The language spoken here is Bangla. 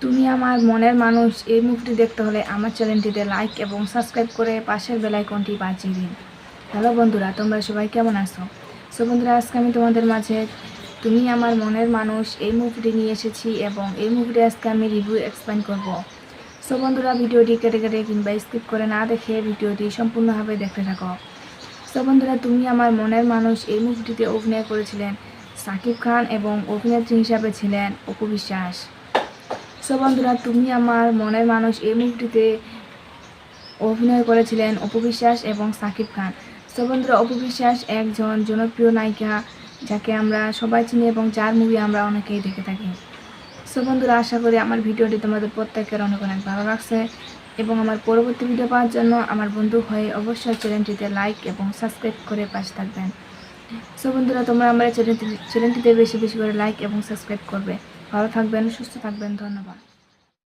তুমি আমার মনের মানুষ এই মুভিটি দেখতে হলে আমার চ্যানেলটিতে লাইক এবং সাবস্ক্রাইব করে পাশের বেল আইকনটি বাজিয়ে দিন। হ্যালো বন্ধুরা, তোমরা সবাই কেমন আছো? সো বন্ধুরা, আজকে আমি তোমাদের মাঝে তুমি আমার মনের মানুষ এই মুভিটি নিয়ে এসেছি এবং এই মুভিটি আজকে আমি রিভিউ এক্সপ্লেন করব। সো বন্ধুরা, ভিডিওটি কেটে কেটে কিংবা স্কিপ করে না দেখে ভিডিওটি সম্পূর্ণভাবে দেখতে থাকো। সো বন্ধুরা, তুমি আমার মনের মানুষ এই মুভিটিতে অভিনয় করেছিলেন শাকিব খান এবং অভিনেত্রী হিসাবে ছিলেন অপু বিশ্বাস। সো বন্ধুরা, তুমি আমার মনের মানুষ এই মুভিটিতে অভিনয় করেছিলেন অপু বিশ্বাস এবং শাকিব খান। সো বন্ধুরা, অপু বিশ্বাস একজন জনপ্রিয় নায়িকা যাকে আমরা সবাই চিনি এবং যার মুভি আমরা অনেকেই দেখে থাকি। সো বন্ধুরা, আশা করি আমার ভিডিওটি তোমাদের প্রত্যেকের অনেক অনেক ভালো লাগছে এবং আমার পরবর্তী ভিডিও পাওয়ার জন্য আমার বন্ধু হয়ে অবশ্যই চ্যানেলটিতে লাইক এবং সাবস্ক্রাইব করে পাশে থাকবেন। সো বন্ধুরা, তোমরা আমার চ্যানেলটিতে বেশি বেশি করে লাইক এবং সাবস্ক্রাইব করবে। ভালো থাকবেন, সুস্থ থাকবেন, ধন্যবাদ।